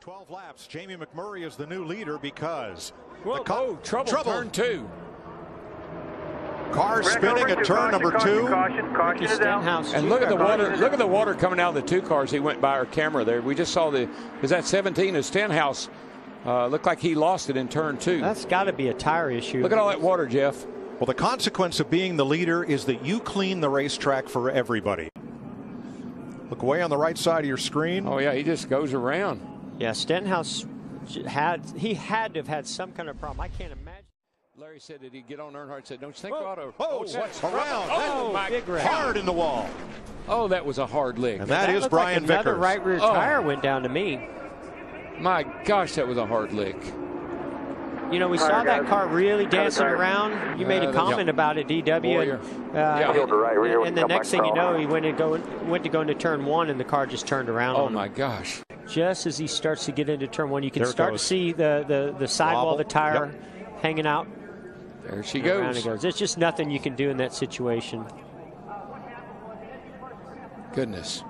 12 laps. Jamie McMurray is the new leader because trouble. Turn 2. Car spinning at turn number 2. Caution is out. And look at the water. Look at the water coming out of the 2 cars. He went by our camera there. We just saw is that 17? Is Stenhouse looked like he lost it in turn 2. That's got to be a tire issue. Look at all that water, Jeff. Well, the consequence of being the leader is that you clean the racetrack for everybody. Look way on the right side of your screen. Oh yeah, he just goes around. Yeah, Stenhouse had to have had some kind of problem. I can't imagine. Larry said that he'd get on Earnhardt. Said, "Don't you think auto?" What's around? Oh, my big wreck. Hard in the wall. Oh, that was a hard lick. And that is Brian like another Vickers. right rear tire went down to me. My gosh, that was a hard lick. You know, we saw that car really dancing around. You made a comment about it, DW. And the next thing you know, he went to go into turn 1, and the car just turned around. Oh my gosh! Just as he starts to get into turn 1, you can start to see the sidewall of the tire hanging out. There she goes. There's just nothing you can do in that situation. Goodness.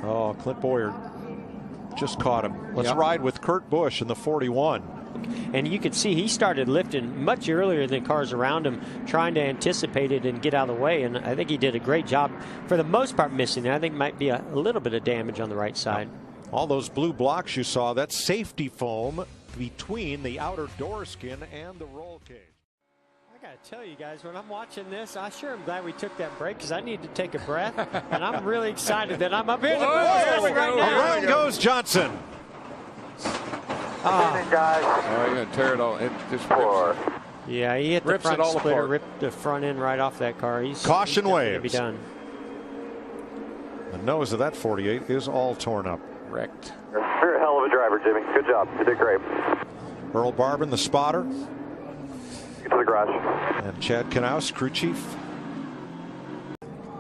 Oh, Clint Boyer just caught him. Let's ride with Kurt Busch in the 41. And you could see he started lifting much earlier than cars around him, trying to anticipate it and get out of the way. And I think he did a great job, for the most part, missing it. I think might be a little bit of damage on the right side. All those blue blocks you saw, that's safety foam between the outer door skin and the roll cage. I got to tell you guys, when I'm watching this, I sure am glad we took that break, because I need to take a breath. And I'm really excited that I'm up here in the booth right now. Around goes Johnson. Oh, you're going to tear it all. It just rips. Yeah, he hit the front splitter, ripped the front end right off that car. Caution waves. Be done. The nose of that 48 is all torn up. Wrecked. You're a hell of a driver, Jimmy. Good job. You did great. Earl Barbin, the spotter. Get to the garage. And Chad Knaus, crew chief.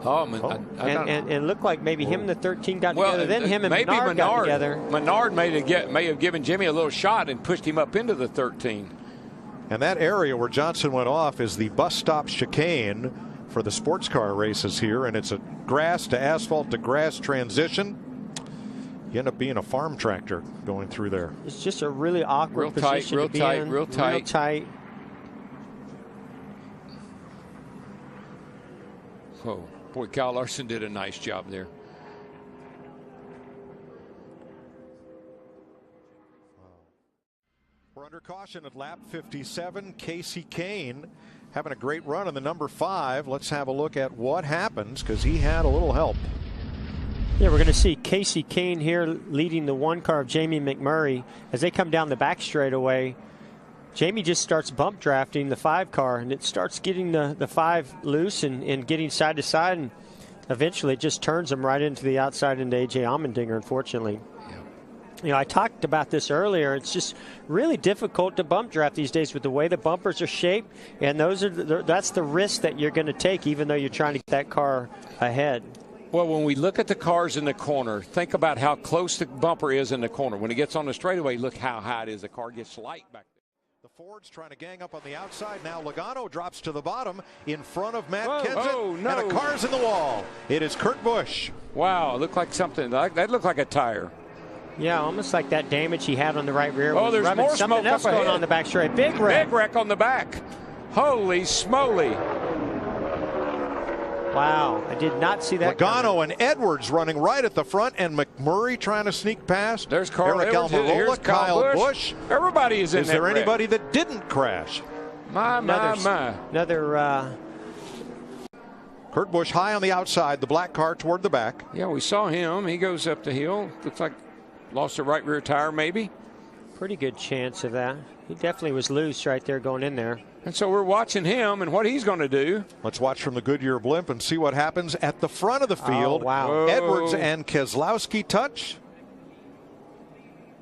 And it looked like maybe him and the 13 got together. Then him and Menard got together. Menard may have given Jimmy a little shot and pushed him up into the 13. And that area where Johnson went off is the bus stop chicane for the sports car races here. And it's a grass to asphalt to grass transition. You end up being a farm tractor going through there. It's just a really awkward position to be in. Real tight. Oh, boy, Kyle Larson did a nice job there. We're under caution at lap 57. Casey Kane having a great run in the number 5. Let's have a look at what happens, because he had a little help. Yeah, we're going to see Casey Kane here leading the 1 car of Jamie McMurray. As they come down the back straightaway, Jamie just starts bump drafting the 5 car, and it starts getting the 5 loose and getting side to side, and eventually it just turns them right into the outside into A.J. Allmendinger, unfortunately. Yeah. You know, I talked about this earlier. It's just really difficult to bump draft these days with the way the bumpers are shaped, and that's the risk that you're going to take, even though you're trying to get that car ahead. Well, when we look at the cars in the corner, think about how close the bumper is in the corner. When it gets on the straightaway, look how high it is. The car gets light back there. The Ford's trying to gang up on the outside. Now Logano drops to the bottom in front of Matt Kenseth. Oh, no. And a car's in the wall. It is Kurt Busch. Wow, it looked like something. That looked like a tire. Yeah, almost like that damage he had on the right rear. Oh, there's more something smoke else up going ahead. on the back straight. Big wreck. Big wreck on the back. Holy smoly. Wow, I did not see that. Logano and Edwards running right at the front, and McMurray trying to sneak past. There's Carl Eric Edwards. Almirola, Kyle Busch. Everybody is in Is that there wreck. anybody that didn't crash? Another. Kurt Busch high on the outside, the black car toward the back. Yeah, we saw him. He goes up the hill. Looks like lost the right rear tire, maybe. Pretty good chance of that. He definitely was loose right there going in there. And so we're watching him and what he's going to do. Let's watch from the Goodyear blimp and see what happens at the front of the field. Oh, wow. Whoa. Edwards and Keselowski touch.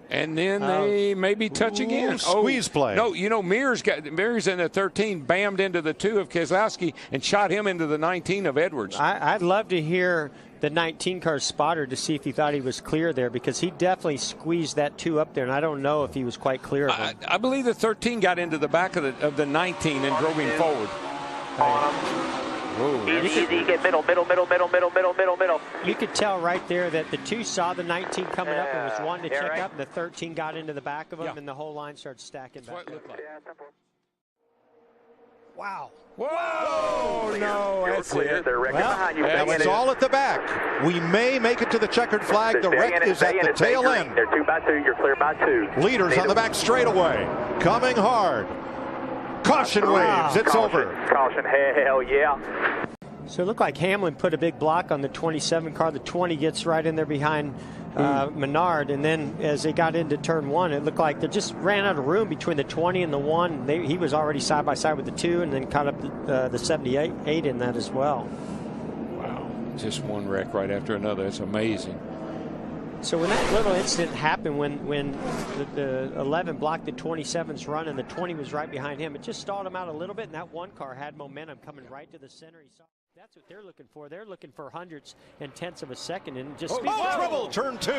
And then they maybe touch again. Squeeze play. No, you know, Mears in the 13 bammed into the 2 of Keselowski and shot him into the 19 of Edwards. I'd love to hear the 19 car spotter to see if he thought he was clear there, because he definitely squeezed that 2 up there, and I don't know if he was quite clear of him. I believe the 13 got into the back of the 19 and drove him forward. Whoa, Easy, get middle. You could tell right there that the 2 saw the 19 coming up and was wanting to check up, and the 13 got into the back of them, and the whole line started stacking back. What it looked like. Wow. Whoa! No, that's clear. it. They're wrecking behind you. Now it's all at the back. We may make it to the checkered flag. The wreck is at the tail end. They're 2 by 2. You're clear by 2. Leaders on the back straightaway. Coming hard. Caution waves. It's over. Caution. Hell yeah. So it looked like Hamlin put a big block on the 27 car. The 20 gets right in there behind Menard, and then as they got into turn 1, it looked like they just ran out of room between the 20 and the 1. He was already side by side with the 2, and then caught up the 78 in that as well. Wow, just one wreck right after another. It's amazing. So when that little incident happened, when the 11 blocked the 27's run and the 20 was right behind him, it just stalled him out a little bit, and that 1 car had momentum coming right to the center. That's what they're looking for. They're looking for hundredths and tenths of a second, and just trouble. Turn 2.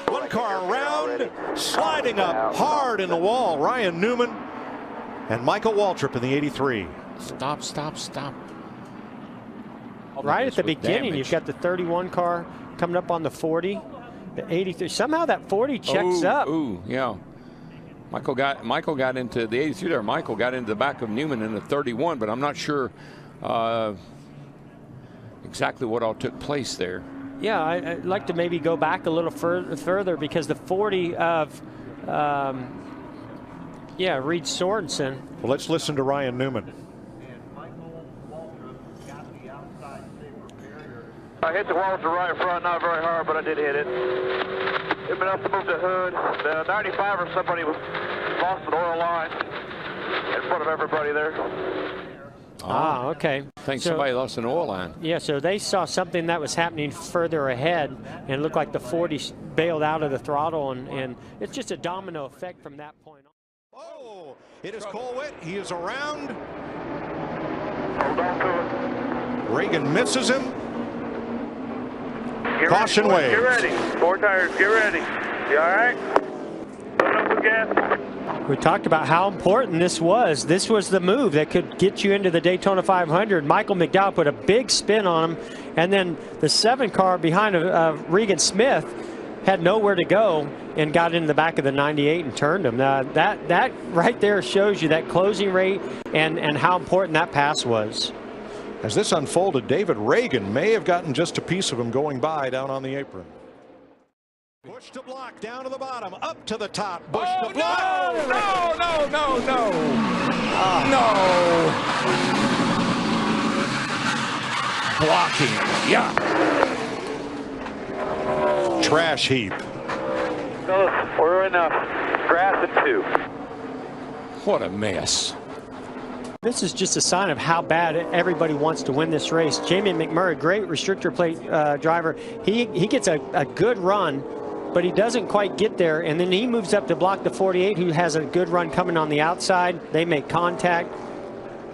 1 car around, sliding up hard in the wall. Ryan Newman and Michael Waltrip in the 83. Stop. Right at the beginning, you've got the 31 car coming up on the 40, the 83. Somehow that 40 checks up. Ooh, yeah. Michael got into the 83 there. Michael got into the back of Newman in the 31, but I'm not sure exactly what all took place there. Yeah, I'd like to maybe go back a little further because the 40 of Reed Sorensen. Well, let's listen to Ryan Newman. I hit the wall to the right front, not very hard, but I did hit it. It enough to move the hood. The 95 or somebody lost an oil line in front of everybody there. Okay. I think somebody lost an oil line. Yeah, so they saw something that was happening further ahead, and it looked like the 40 bailed out of the throttle, and it's just a domino effect from that point on. Oh, it is Colwitt. He is around. Hold on to it. Reagan misses him. Caution waves. Get ready. 4 tires, get ready. You all right? Put up the gas. We talked about how important this was. This was the move that could get you into the Daytona 500. Michael McDowell put a big spin on him, and then the 7 car behind Regan Smith had nowhere to go and got into the back of the 98 and turned him. That right there shows you that closing rate and how important that pass was. As this unfolded, David Reagan may have gotten just a piece of him going by down on the apron. Bush to block, down to the bottom, up to the top. Bush to block. No. Blocking. Yeah. Trash heap. We're in grass at 2. What a mess. This is just a sign of how bad everybody wants to win this race. Jamie McMurray, great restrictor plate driver. He gets a good run, but he doesn't quite get there, and then he moves up to block the 48, who has a good run coming on the outside. They make contact,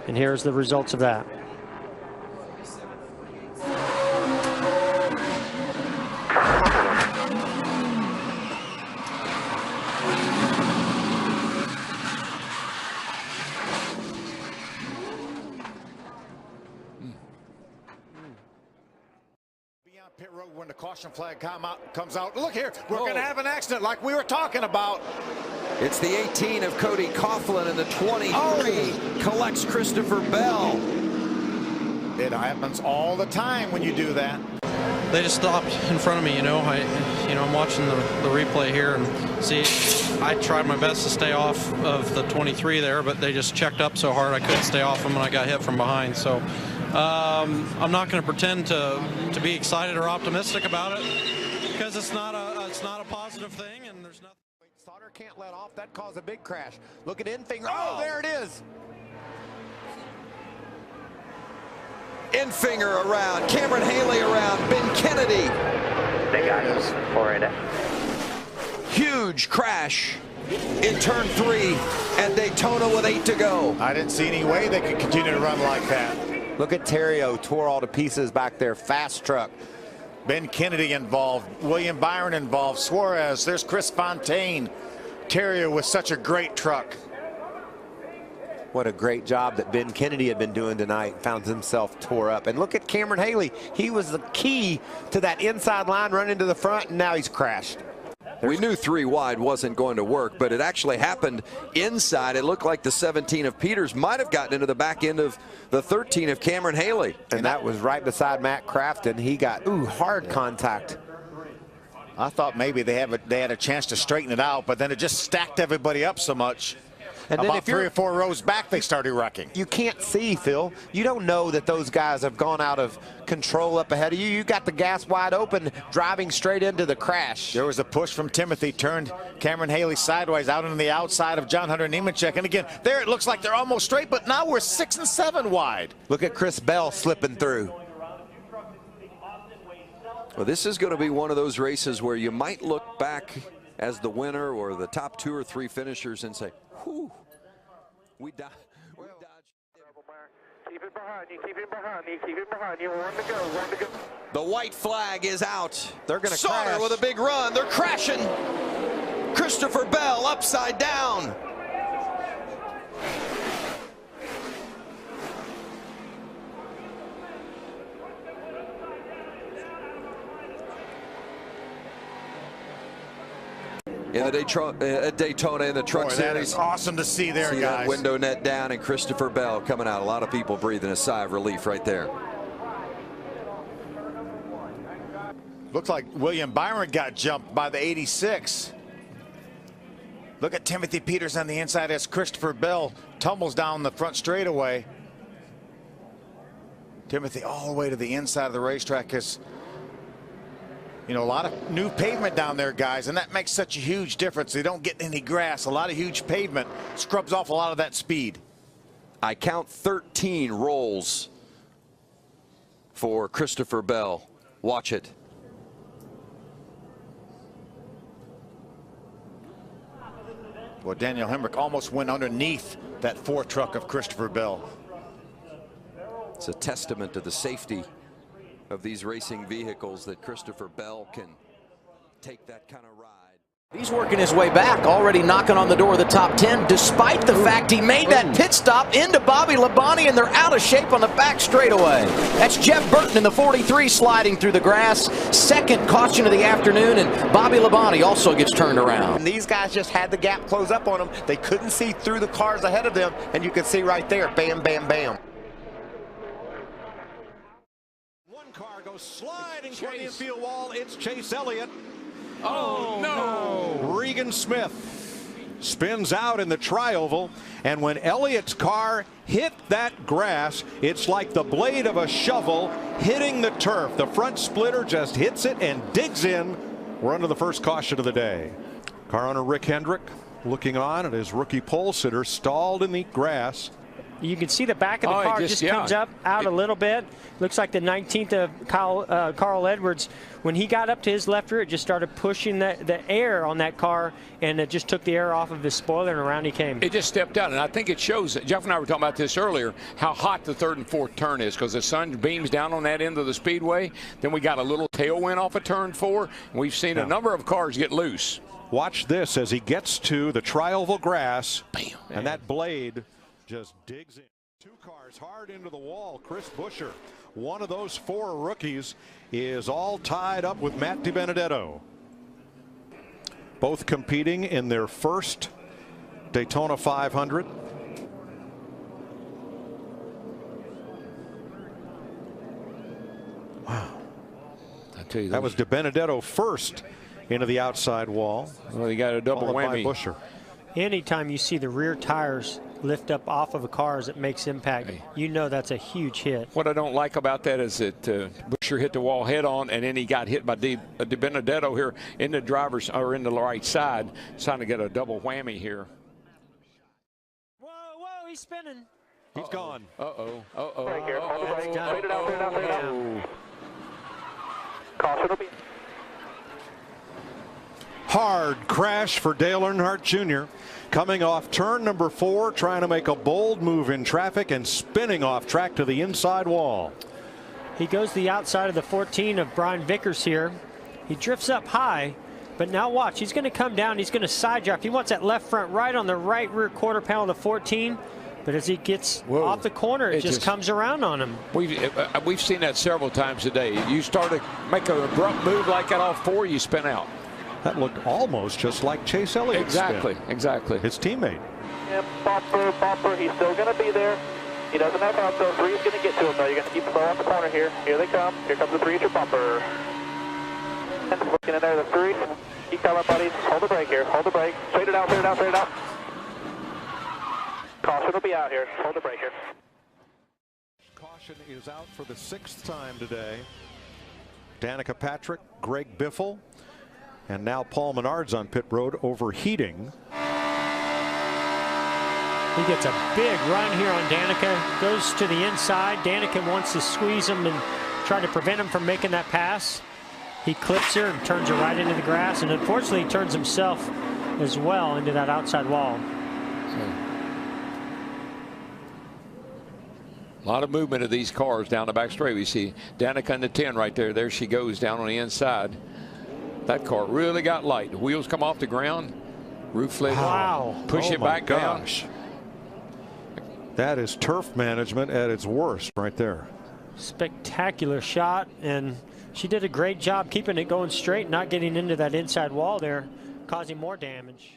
and here's the results of that. Pit road when the caution flag comes out. Look here, we're going to have an accident like we were talking about. It's the 18 of Cody Coughlin, and the 23 collects Christopher Bell. It happens all the time when you do that. They just stopped in front of me, I'm watching the replay here and see. I tried my best to stay off of the 23 there, but they just checked up so hard I couldn't stay off them, and I got hit from behind. So I'm not going to pretend to be excited or optimistic about it because it's not a positive thing, and there's nothing. Sauter can't let off. That caused a big crash. Look at Infinger. Oh, there it is. Infinger around, Cameron Haley around, Ben Kennedy. They got us. We're in it. Huge crash in turn 3 at Daytona with 8 to go. I didn't see any way they could continue to run like that. Look at Terrio, tore all to pieces back there. Fast truck. Ben Kennedy involved. William Byron involved. Suarez. There's Chris Fontaine. Terrio with such a great truck. What a great job that Ben Kennedy had been doing tonight. Found himself tore up. And look at Cameron Haley. He was the key to that inside line run into the front, and now he's crashed. We knew 3 wide wasn't going to work, but it actually happened inside. It looked like the 17 of Peters might have gotten into the back end of the 13 of Cameron Haley. And that was right beside Matt Crafton. He got, hard contact. I thought maybe they had a chance to straighten it out, but then it just stacked everybody up so much. And then about 3 or 4 rows back, they started wrecking. You can't see, Phil. You don't know that those guys have gone out of control up ahead of you. You got the gas wide open, driving straight into the crash. There was a push from Timothy, turned Cameron Haley sideways out into the outside of John Hunter Nemechek. And again, there it looks like they're almost straight, but now we're 6 and 7 wide. Look at Chris Bell slipping through. Well, this is going to be one of those races where you might look back as the winner or the top 2 or 3 finishers and say, whew, we dodged. Keep it behind you, keep it behind you, keep it behind you. 1 to go, 1 to go. The white flag is out. They're going to Sauter crash. with a big run. They're crashing. Christopher Bell upside down. In the Daytona in the Truck Series. That is awesome to see there, see guys. That window net down and Christopher Bell coming out. A lot of people breathing a sigh of relief right there. Looks like William Byron got jumped by the 86. Look at Timothy Peters on the inside as Christopher Bell tumbles down the front straightaway. Timothy all the way to the inside of the racetrack is, you know, a lot of new pavement down there, guys, and that makes such a huge difference. They don't get any grass. A lot of huge pavement scrubs off a lot of that speed. I count 13 rolls for Christopher Bell. Watch it. Well, Daniel Hemrick almost went underneath that 4 truck of Christopher Bell. It's a testament to the safety of these racing vehicles that Christopher Bell can take that kind of ride. He's working his way back, already knocking on the door of the top 10, despite the fact he made that pit stop into Bobby Labonte, and they're out of shape on the back straightaway. That's Jeff Burton in the 43 sliding through the grass. Second caution of the afternoon, and Bobby Labonte also gets turned around. And these guys just had the gap close up on them. They couldn't see through the cars ahead of them, and you can see right there, bam, bam, bam. Car goes sliding toward the infield wall. It's Chase Elliott. Oh, no. Regan Smith spins out in the tri-oval, and when Elliott's car hit that grass, it's like the blade of a shovel hitting the turf. The front splitter just hits it and digs in. We're under the first caution of the day. Car owner Rick Hendrick looking on at his rookie pole sitter stalled in the grass. You can see the back of the car just comes up out a little bit. Looks like the 19th of Carl Edwards. When he got up to his left rear, it just started pushing the air on that car, and it just took the air off of his spoiler, and around he came. It just stepped out, and I think it shows, Jeff and I were talking about this earlier, how hot the 3rd and 4th turn is, because the sun beams down on that end of the speedway. Then we got a little tailwind off of turn 4, and we've seen a number of cars get loose. Watch this as he gets to the tri-oval grass, bam, and that blade just digs in. 2 cars hard into the wall. Chris Buescher, one of those 4 rookies, is all tied up with Matt DiBenedetto. Both competing in their first Daytona 500. Wow. I tell you, that was DiBenedetto first into the outside wall. Well, he got a double whammy. By Buescher. Anytime you see the rear tires lift up off of a car as it makes impact, you know that's a huge hit. What I don't like about that is that Buescher hit the wall head on, and then he got hit by DiBenedetto here in the driver's or in the right side, trying to get a double whammy here. Whoa, whoa, he's spinning. He's gone. Uh-oh. Uh-oh. Right here. On the That's brake. done. Wait it out, wait it out, wait it out. Caution will be. Hard crash for Dale Earnhardt Jr. Coming off turn number 4, trying to make a bold move in traffic and spinning off track to the inside wall. He goes to the outside of the 14 of Brian Vickers here. He drifts up high, but now watch. He's going to come down. He's going to side draft. He wants that left front right on the right rear quarter panel of the 14. But as he gets off the corner, it just comes around on him. We've seen that several times today. You start to make an abrupt move like that off 4, you spin out. That looked almost just like Chase Elliott's spin. Exactly. His teammate. Yep, bumper. He's still going to be there. He doesn't have help, though. 3 is going to get to him, though. You're going to keep slow off the corner here. Here they come. Here comes the 3 at your bumper. And looking in there, the 3. Keep coming, buddies. Hold the brake here. Hold the brake. Straight it out. Caution will be out here. Hold the brake here. Caution is out for the 6th time today. Danica Patrick, Greg Biffle, and now Paul Menard's on pit road overheating. He gets a big run here on Danica. Goes to the inside. Danica wants to squeeze him and try to prevent him from making that pass. He clips her and turns her right into the grass, and unfortunately he turns himself as well into that outside wall. A lot of movement of these cars down the back straight. We see Danica in the 10 right there. There she goes down on the inside. That car really got light. The wheels come off the ground. Roof lid. Wow. Push it back down. That is turf management at its worst right there. Spectacular shot, and she did a great job keeping it going straight, not getting into that inside wall there, causing more damage.